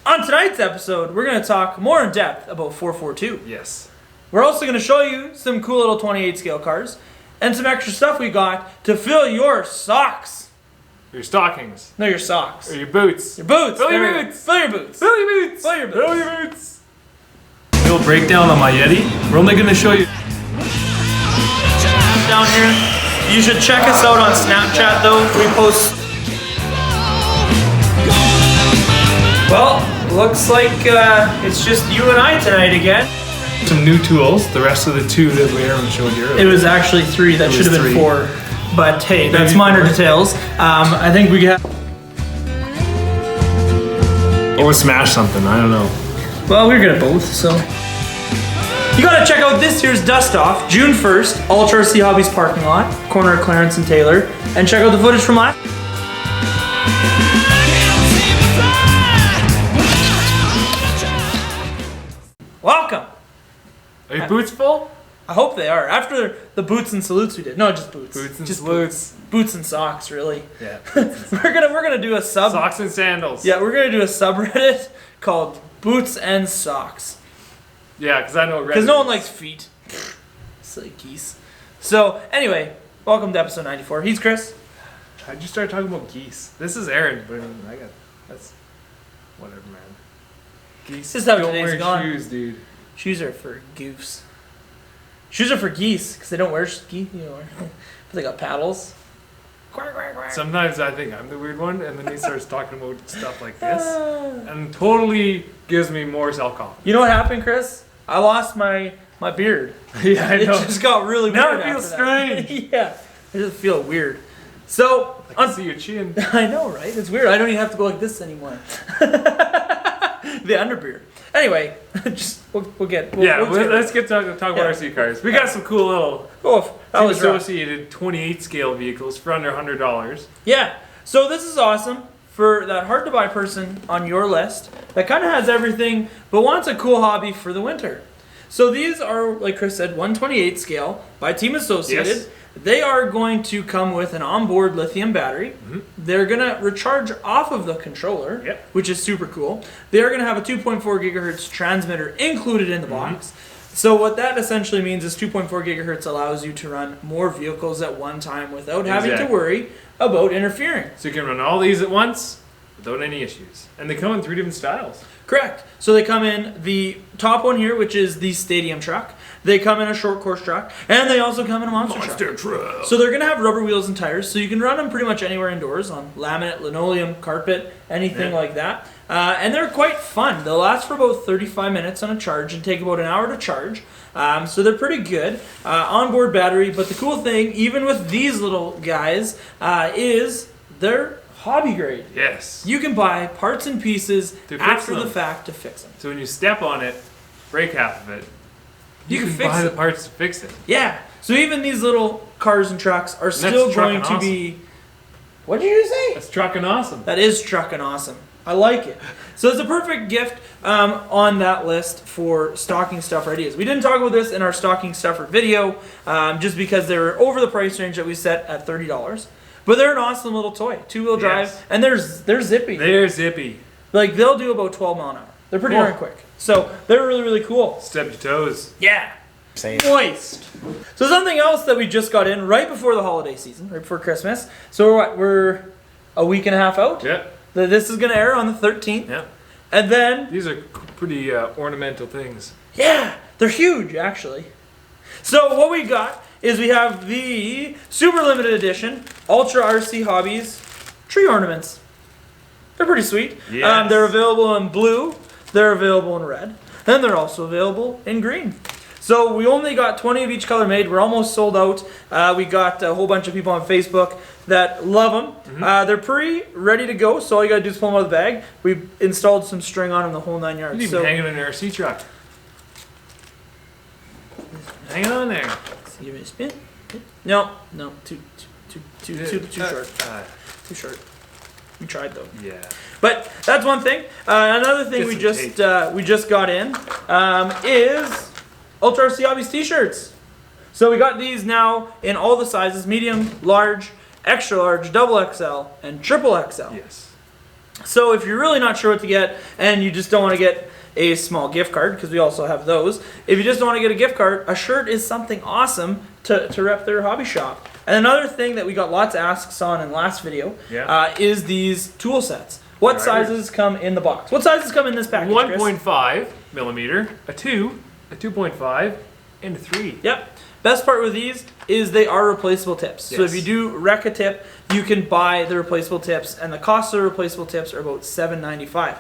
On tonight's episode, we're going to talk more in depth about 442. Yes. We're also going to show you some cool little 28 scale cars and some extra stuff we got to fill your socks. Your stockings. No, your socks. Or your boots. Your boots. Fill your boots. Fill your boots. Fill your boots. Fill your boots. Fill your boots. Little breakdown on my Yeti. We're only going to show you Down here. You should check us out on Snapchat though. We post. Well, looks like it's just you and I tonight again. some new tools. The rest of the two that we haven't shown you earlier. It was actually 3. That should have been 4. But hey, that's Maybe minor 4. details. I think we have. Or smash something. I don't know. Well, we're good at both, so. You gotta check out this year's Dust Off, June 1st, Ultra RC Hobbies parking lot, corner of Clarence and Taylor, and check out the footage from last. Welcome! Are your boots full? I hope they are. After the boots and salutes we did. No, just boots. Boots and just salutes. Boots and socks, really. Yeah. we're gonna do a sub. Socks and sandals. Yeah, we're gonna do a subreddit called Boots and Socks. Yeah, because I know Because no one likes feet. Silly geese. So, anyway, welcome to episode 94. He's Chris. How'd you start talking about geese? This is Aaron, but that's whatever, man. Geese This is how don't today's wear gone. shoes, dude. Shoes are for goofs. Shoes are for geese, because they don't wear geese, but they got paddles. Quack, quack, quack. Sometimes I think I'm the weird one, and then he starts talking about stuff like this, and totally gives me more self-confidence. You know what happened, Chris? I lost my beard. Yeah, I know. It just got really Now weird it feels after that. strange. Yeah, I just feel weird. So, I can see your chin. I know, right? It's weird. I don't even have to go like this anymore. The underbeard. Anyway, just we'll get. Let's get talk about RC cars. We got some cool little That was rough. associated 28 scale vehicles for under $100. Yeah. So this is awesome for that hard to buy person on your list that kind of has everything but wants a cool hobby for the winter. So these are, like Chris said, 128 scale by Team Associated. Yes. They are going to come with an onboard lithium battery. Mm-hmm. They're going to recharge off of the controller, which is super cool. They're going to have a 2.4 gigahertz transmitter included in the box. So what that essentially means is 2.4 gigahertz allows you to run more vehicles at one time without having to worry about interfering. So you can run all these at once without any issues. And they come in 3 different styles. Correct. So they come in the top one here, which is the stadium truck. They come in a short course truck, and they also come in a monster truck. So they're going to have rubber wheels and tires, so you can run them pretty much anywhere indoors on laminate, linoleum, carpet, anything like that. And they're quite fun. They'll last for about 35 minutes on a charge and take about an hour to charge. So they're pretty good. Onboard battery, but the cool thing, even with these little guys, is they're hobby grade. Yes. You can buy parts and pieces after the fact to fix them. So when you step on it, break half of it, you can fix buy it. the parts to fix it. Yeah. So even these little cars and trucks are still going to be. What did you say? That's trucking awesome. That is trucking awesome. I like it. So it's a perfect gift on that list for stocking stuffer ideas. We didn't talk about this in our stocking stuffer video just because they were over the price range that we set at $30. But they're an awesome little toy. 2-wheel drive. And they're zippy. They're zippy. Like they'll do about 12 mile an hour. They're pretty darn quick. So they're really, really cool. Step your toes. Yeah. Moist. So something else that we just got in right before the holiday season, right before Christmas. So we're a week and a half out. Yeah. This is going to air on the 13th. Yeah. And then... These are pretty ornamental things. Yeah. They're huge, actually. So what we got is we have the super limited edition Ultra RC Hobbies tree ornaments. They're pretty sweet. Yes. They're available in blue. They're available in red. And they're also available in green. So we only got 20 of each color made. We're almost sold out. We got a whole bunch of people on Facebook that love them. They're pretty ready to go, so all you gotta do is pull them out of the bag. We installed some string on them the whole 9 yards. You can even hang it in an RC truck. Hang it on there. Give it a spin. No, too short. Too short. We tried though. Yeah. But that's one thing. Another thing we just got in is Ultra RC Hobbies T-shirts. So we got these now in all the sizes: medium, large, extra large, double XL, and triple XL. Yes. So if you're really not sure what to get and you just don't want to get a small gift card, because we also have those, if you just don't want to get a gift card, a shirt is something awesome to rep their hobby shop. And another thing that we got lots of asks on in the last video is these tool sets. What sizes come in the box? What sizes come in this package, 1.5 millimeter, a 2, a 2.5, and a 3. Yep. Best part with these is they are replaceable tips. Yes. So if you do wreck a tip, you can buy the replaceable tips, and the cost of the replaceable tips are about $7.95.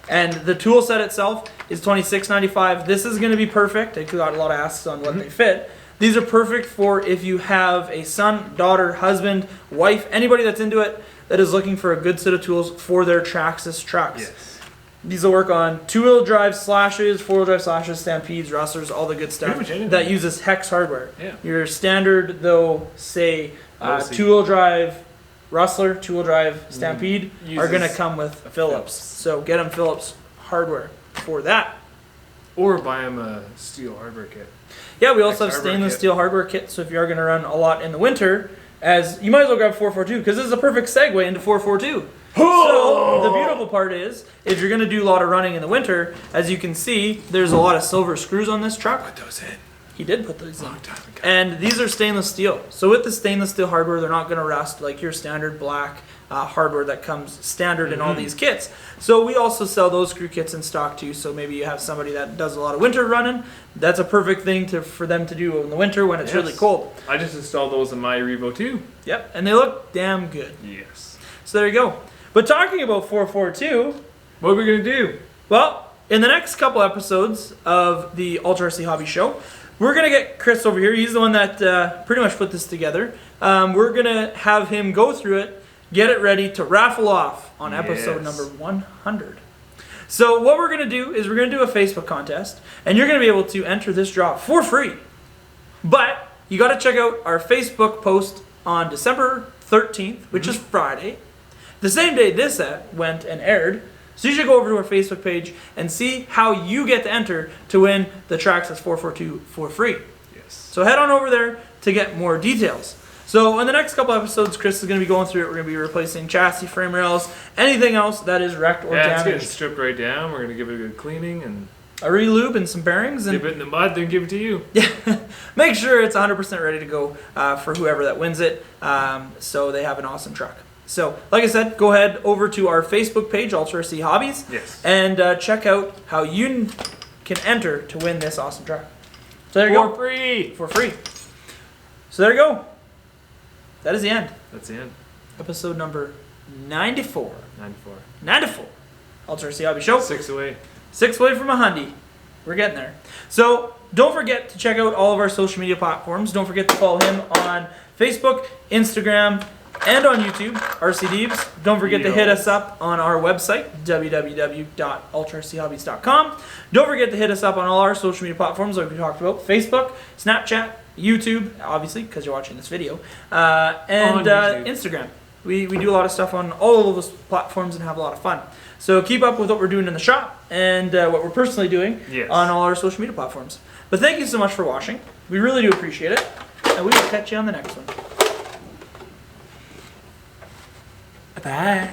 And the tool set itself is $26.95. This is going to be perfect. I got a lot of asks on what they fit. These are perfect for if you have a son, daughter, husband, wife, anybody that's into it that is looking for a good set of tools for their Traxxas trucks. Yes. These will work on two-wheel drive slashes, four-wheel drive slashes, stampedes, rustlers, all the good stuff that uses hex hardware. Yeah. Your standard, though, say two-wheel drive rustler, two-wheel drive stampede are going to come with Phillips. So get them Phillips hardware for that. Or buy them a steel hardware kit. Yeah, we also have stainless steel hardware kit. So if you are going to run a lot in the winter, as you might as well grab 442 because this is a perfect segue into 442. So the beautiful part is, if you're going to do a lot of running in the winter, as you can see, there's a lot of silver screws on this truck. Put those in. He did put those in. Long time ago. And these are stainless steel. So with the stainless steel hardware, they're not going to rust like your standard black hardware that comes standard in all these kits. So we also sell those screw kits in stock too. So maybe you have somebody that does a lot of winter running. That's a perfect thing for them to do in the winter when it's really cold. I just installed those in my Revo too. Yep, and they look damn good. Yes. So there you go. But talking about 442, what are we going to do? Well, in the next couple episodes of the Ultra RC Hobby Show, we're going to get Chris over here. He's the one that pretty much put this together. We're going to have him go through it, get it ready to raffle off on episode number 100. So what we're going to do is we're going to do a Facebook contest, and you're going to be able to enter this draw for free. But you got to check out our Facebook post on December 13th, which is Friday. The same day this set went and aired. So you should go over to our Facebook page and see how you get to enter to win the Traxxas 442 for free. Yes. So head on over there to get more details. So in the next couple episodes, Chris is going to be going through it. We're going to be replacing chassis, frame rails, anything else that is wrecked or damaged. It's getting stripped right down. We're going to give it a good cleaning and a re-lube and some bearings. And dip it in the mud, then give it to you. Make sure it's 100% ready to go for whoever that wins it, so they have an awesome truck. So, like I said, go ahead over to our Facebook page, Ultra RC Hobbies, and check out how you can enter to win this awesome truck. So there you go. For free! For free. So there you go. That is the end. That's the end. Episode number 94. 94. Ultra RC Hobby Show. 6 away. 6 away from a Hyundai. We're getting there. So don't forget to check out all of our social media platforms. Don't forget to follow him on Facebook, Instagram, and on YouTube, RC Deebs. Don't forget to hit us up on our website, www.ultrarchobbies.com. Don't forget to hit us up on all our social media platforms like we talked about, Facebook, Snapchat, YouTube, obviously, because you're watching this video, and Instagram. We do a lot of stuff on all of those platforms and have a lot of fun. So keep up with what we're doing in the shop and what we're personally doing on all our social media platforms. But thank you so much for watching. We really do appreciate it. And we will catch you on the next one. Bye.